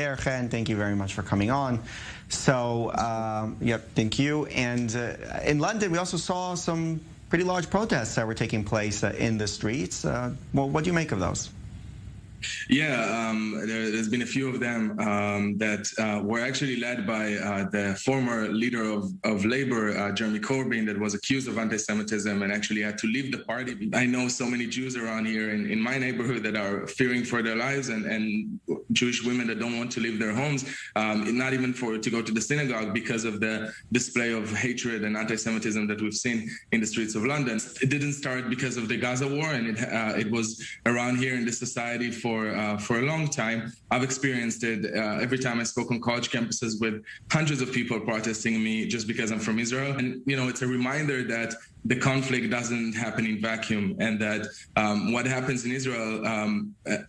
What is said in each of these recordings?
Hen, thank you very much for coming on. So, thank you. And in London, we also saw some pretty large protests that were taking place in the streets. Well, what do you make of those? Yeah, there's been a few of them that were actually led by the former leader of Labour, Jeremy Corbyn, that was accused of antisemitism and actually had to leave the party. I know so many Jews around here in my neighborhood that are fearing for their lives, and Jewish women that don't want to leave their homes, not even to go to the synagogue because of the display of hatred and antisemitism that we've seen in the streets of London. It didn't start because of the Gaza war, and it was around here in the society for a long time. I've experienced it every time I spoke on college campuses with hundreds of people protesting me just because I'm from Israel. And, it's a reminder that the conflict doesn't happen in vacuum, and that what happens in Israel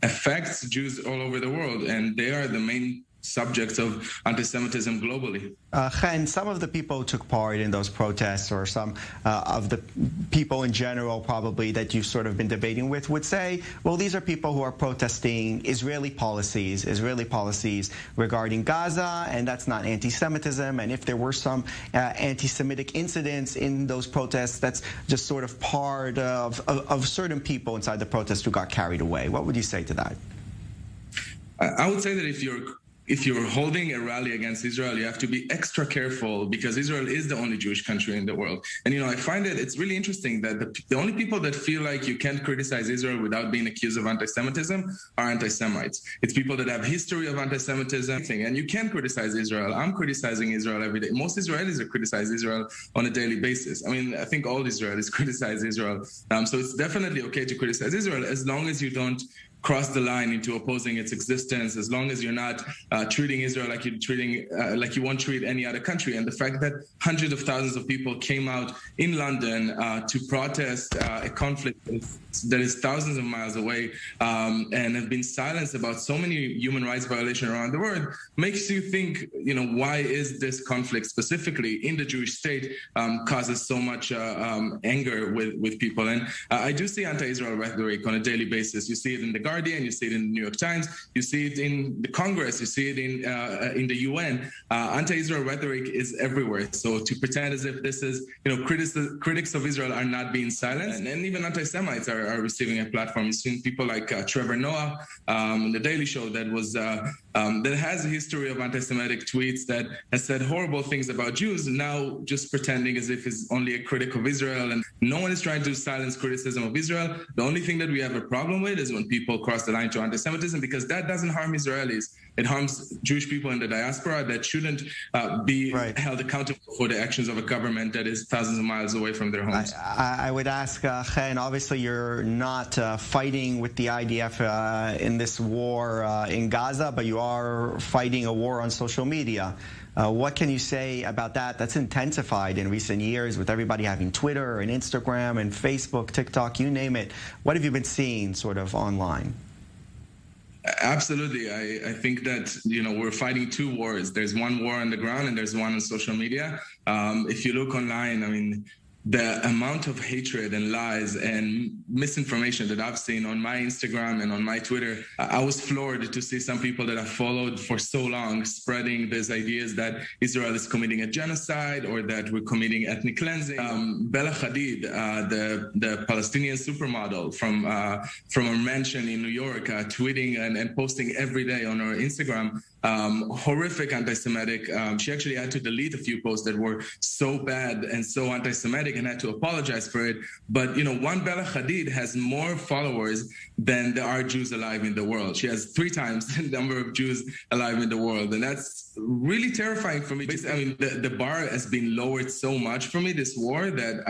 affects Jews all over the world, and they are the main subjects of anti-Semitism globally. Hen, some of the people who took part in those protests, or some of the people in general probably that you've sort of been debating with, would say, well, these are people who are protesting Israeli policies regarding Gaza, and that's not anti-Semitism. And if there were some anti-Semitic incidents in those protests, that's just sort of part of certain people inside the protest who got carried away. What would you say to that? I would say that if you're holding a rally against Israel, you have to be extra careful, because Israel is the only Jewish country in the world. And, I find it's really interesting that the only people that feel like you can't criticize Israel without being accused of anti-Semitism are anti-Semites. It's people that have history of anti-Semitism, and you can criticize Israel. I'm criticizing Israel every day. Most Israelis are criticizing Israel on a daily basis. I mean, I think all Israelis criticize Israel. So it's definitely okay to criticize Israel, as long as you don't cross the line into opposing its existence, as long as you're not treating Israel like you won't treat any other country. And the fact that hundreds of thousands of people came out in London to protest a conflict that is thousands of miles away and have been silenced about so many human rights violations around the world makes you think, why is this conflict specifically in the Jewish state causes so much anger with people. And I do see anti-Israel rhetoric on a daily basis. You see it in the Guardian, you see it in the New York Times, you see it in the Congress, you see it in the UN. Anti-Israel rhetoric is everywhere. So to pretend as if this is, critics of Israel are not being silenced, and even anti-Semites are receiving a platform. You've seen people like Trevor Noah in The Daily Show that has a history of anti-Semitic tweets, that has said horrible things about Jews, now just pretending as if he's only a critic of Israel. And no one is trying to silence criticism of Israel. The only thing that we have a problem with is when people cross the line to anti-Semitism, because that doesn't harm Israelis. It harms Jewish people in the diaspora that shouldn't be held accountable for the actions of a government that is thousands of miles away from their homes. I would ask, Hen, obviously you're not fighting with the IDF in this war in Gaza, but you are fighting a war on social media. What can you say about that? That's intensified in recent years with everybody having Twitter and Instagram and Facebook, TikTok, you name it. What have you been seeing sort of online? Absolutely. I think that, we're fighting two wars. There's one war on the ground and there's one on social media. If you look online, I mean, the amount of hatred and lies and misinformation that I've seen on my Instagram and on my Twitter, I was floored to see some people that I've followed for so long spreading these ideas that Israel is committing a genocide or that we're committing ethnic cleansing. Bella Hadid, the Palestinian supermodel from her mansion in New York, tweeting and posting every day on her Instagram, horrific anti-Semitic. She actually had to delete a few posts that were so bad and so anti-Semitic and had to apologize for it. But, one Bella Hadid has more followers than there are Jews alive in the world. She has 3 times the number of Jews alive in the world. And that's really terrifying for me. I mean, the bar has been lowered so much for me, this war, that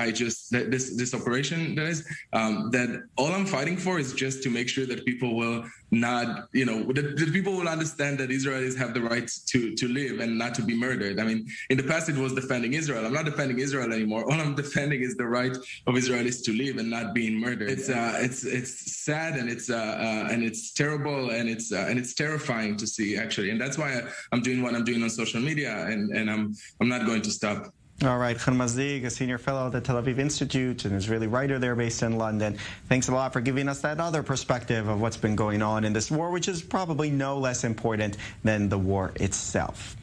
this operation that all I'm fighting for is just to make sure that people will not, that people will understand that Israelis have the right to live and not to be murdered. I mean, in the past, it was defending Israel. I'm not defending Israel anymore. All I'm defending is the right of Israelis to live and not being murdered. It's sad and it's terrible and it's terrifying to see, actually. And that's why I'm doing what I'm doing on social media, and I'm not going to stop. All right, Hen Mazzig, a senior fellow at the Tel Aviv Institute, an Israeli writer there based in London. Thanks a lot for giving us that other perspective of what's been going on in this war, which is probably no less important than the war itself.